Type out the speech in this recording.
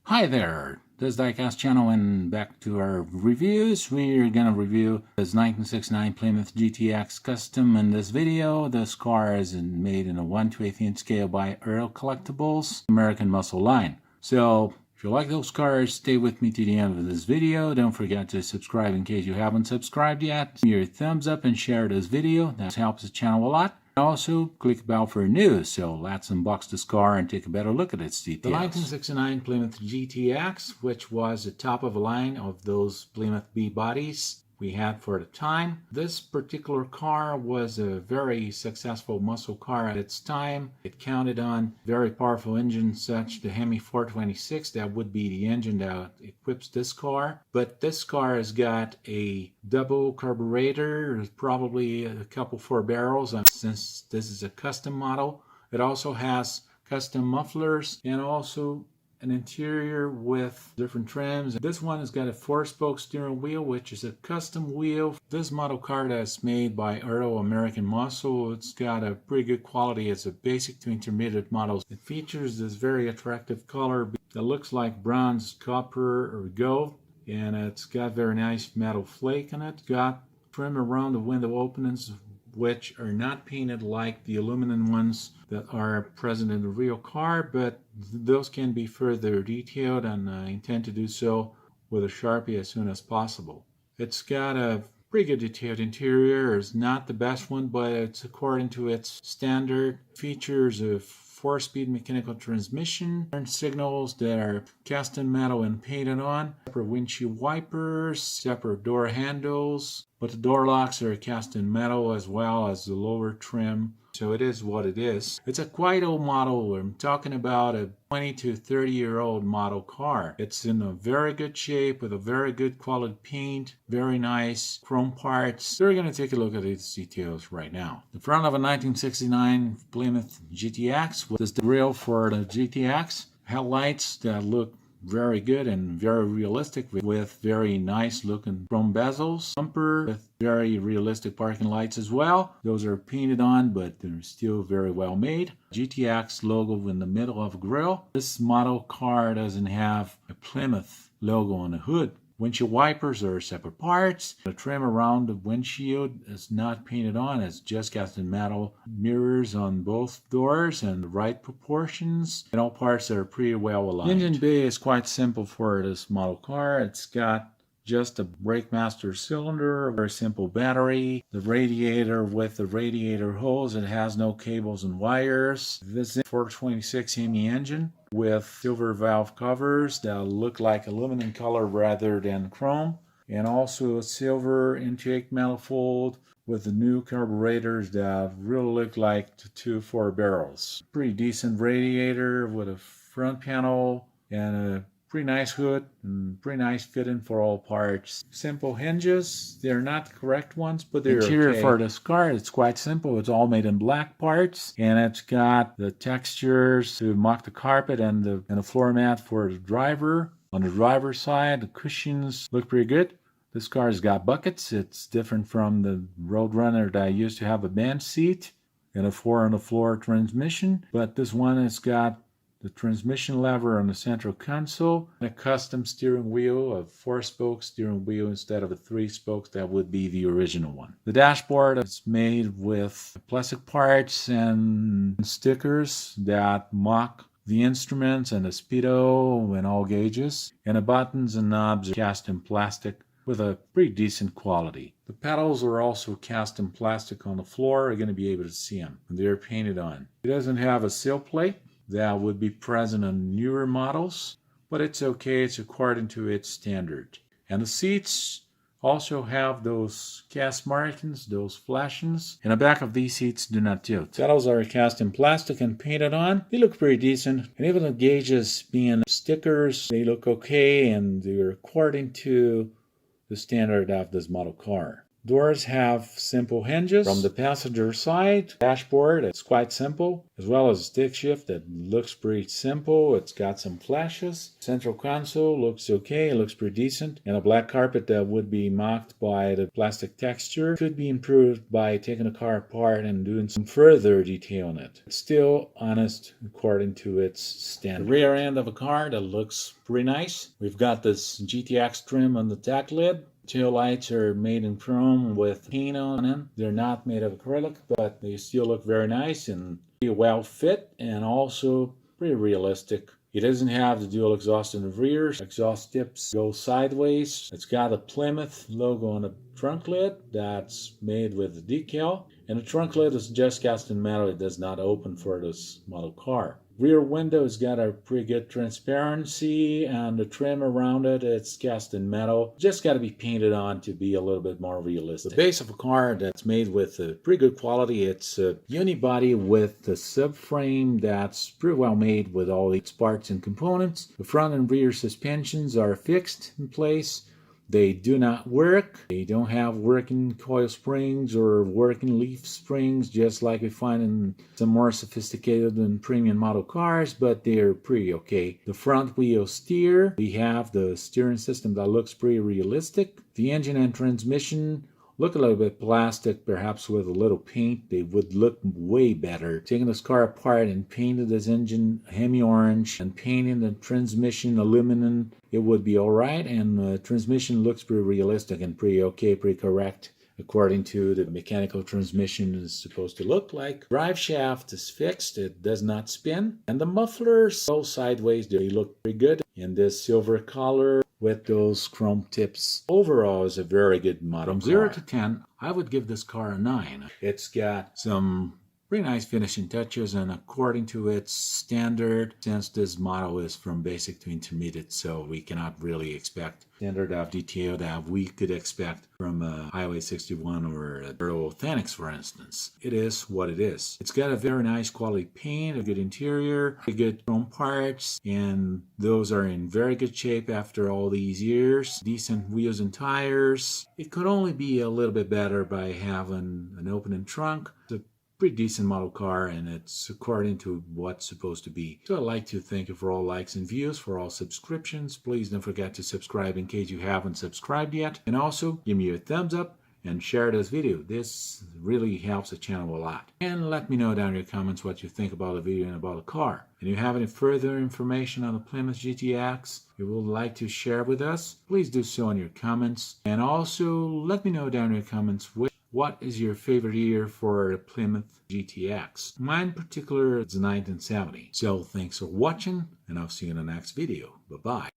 Hi there, this is Diecast Channel and back to our reviews. We're going to review this 1969 Plymouth GTX Custom in this video. This car is made in a 1/8" scale by ERTL Collectibles American Muscle line. So if you like those cars, stay with me to the end of this video. Don't forget to subscribe in case you haven't subscribed yet. Give your thumbs up and share this video. That helps the channel a lot. Also, click the bell for news, so let's unbox this car and take a better look at its details. The 1969 Plymouth GTX, which was the top of the line of those Plymouth B bodies we had for the time. This particular car was a very successful muscle car at its time. It counted on very powerful engines such the Hemi 426. That would be the engine that equips this car. But this car has got a double carburetor, probably a couple 4 barrels, since this is a custom model. It also has custom mufflers and also an interior with different trims. This one has got a 4-spoke steering wheel, which is a custom wheel. This model car that's made by ERTL American Muscle, it's got a pretty good quality. It's a basic to intermediate model. It features this very attractive color that looks like bronze, copper, or gold, and it's got very nice metal flake in it. It's got trim around the window openings, which are not painted like the aluminum ones that are present in the real car, but those can be further detailed, and I intend to do so with a Sharpie as soon as possible. It's got a pretty good detailed interior. It's not the best one, but it's according to its standard. Features a 4-speed mechanical transmission, turn signals that are cast in metal and painted on, separate windshield wipers, separate door handles, but the door locks are cast in metal as well as the lower trim. So it is what it is. It's a quite old model. I'm talking about a 20 to 30-year-old model car. It's in a very good shape with a very good quality paint, very nice chrome parts. So we're going to take a look at its details right now. The front of a 1969 Plymouth GTX was the grille for the GTX. Headlights that look very good and very realistic with very nice looking chrome bezels. Bumper with very realistic parking lights as well. Those are painted on, but they're still very well made. GTX logo in the middle of the grille. This model car doesn't have a Plymouth logo on the hood. Windshield wipers are separate parts. The trim around the windshield is not painted on. It's just cast in metal. Mirrors on both doors and the right proportions. And all parts are pretty well aligned. The engine bay is quite simple for this model car. It's got just a brake master cylinder, a very simple battery, the radiator with the radiator hose. It has no cables and wires. This is a 426 Hemi engine with silver valve covers that look like aluminum color rather than chrome, and also a silver intake manifold with the new carburetors that really look like the 2 4 barrels. Pretty decent radiator with a front panel and a pretty nice hood and pretty nice fitting for all parts. Simple hinges. They're not the correct ones, but they're interior okay. For this car, it's quite simple. It's all made in black parts, and it's got the textures to mock the carpet and the floor mat for the driver. On the driver's side, the cushions look pretty good. This car's got buckets. It's different from the Roadrunner that used to have a bench seat and a 4-on-the-floor transmission, but this one has got the transmission lever on the central console, and a custom steering wheel, a 4-spoke steering wheel instead of a 3 spokes that would be the original one. The dashboard is made with plastic parts and stickers that mock the instruments and the speedo and all gauges, and the buttons and knobs are cast in plastic with a pretty decent quality. The pedals are also cast in plastic on the floor. You're going to be able to see them, and they're painted on. It doesn't have a sill plate that would be present on newer models, but it's okay. It's according to its standard. And the seats also have those cast markings, those flashings, and the back of these seats do not tilt. Pedals are cast in plastic and painted on. They look pretty decent, and even the gauges being stickers, they look okay, and they're according to the standard of this model car. Doors have simple hinges. From the passenger side, dashboard, it's quite simple, as well as stick shift that looks pretty simple. It's got some flashes. Central console looks okay, it looks pretty decent. And a black carpet that would be mocked by the plastic texture could be improved by taking the car apart and doing some further detail on it. It's still honest according to its standard. The rear end of a car that looks pretty nice. We've got this GTX trim on the tack lid. Tail lights are made in chrome with paint on them. They're not made of acrylic, but they still look very nice and pretty well fit and also pretty realistic. It doesn't have the dual exhaust in the rear. Exhaust tips go sideways. It's got a Plymouth logo on the trunk lid that's made with a decal. And the trunk lid is just cast in metal. It does not open for this model car. Rear window has got a pretty good transparency, and the trim around it, it's cast in metal. Just got to be painted on to be a little bit more realistic. The base of a car that's made with pretty good quality. It's a unibody with the subframe that's pretty well made with all its parts and components. The front and rear suspensions are fixed in place. They do not work. They don't have working coil springs or working leaf springs, just like we find in some more sophisticated and premium model cars, but they're pretty okay. The front wheel steer, we have the steering system that looks pretty realistic. The engine and transmission look a little bit plastic, perhaps with a little paint. They would look way better. Taking this car apart and painting this engine hemi-orange and painting the transmission aluminum, it would be alright. And the transmission looks pretty realistic and pretty okay, pretty correct, according to the mechanical transmission is supposed to look like. Drive shaft is fixed, it does not spin. And the mufflers go sideways, they look pretty good in this silver color with those chrome tips. Overall, is a very good model. From 0 to 10, I would give this car a 9. It's got some pretty nice finishing touches, and according to its standard, since this model is from basic to intermediate, so we cannot really expect standard of detail that we could expect from a Highway 61 or a Earl Authentics, for instance. It is what it is. It's got a very nice quality paint, a good interior, a good chrome parts, and those are in very good shape after all these years. Decent wheels and tires. It could only be a little bit better by having an opening trunk. It's a pretty decent model car, and it's according to what's supposed to be. So I'd like to thank you for all likes and views, for all subscriptions. Please don't forget to subscribe in case you haven't subscribed yet, and also give me a thumbs up and share this video. This really helps the channel a lot. And let me know down in your comments what you think about the video and about the car. And if you have any further information on the Plymouth GTX you would like to share with us, please do so in your comments. And also let me know down in your comments what is your favorite year for the Plymouth GTX? Mine in particular is 1970. So thanks for watching, and I'll see you in the next video. Bye-bye.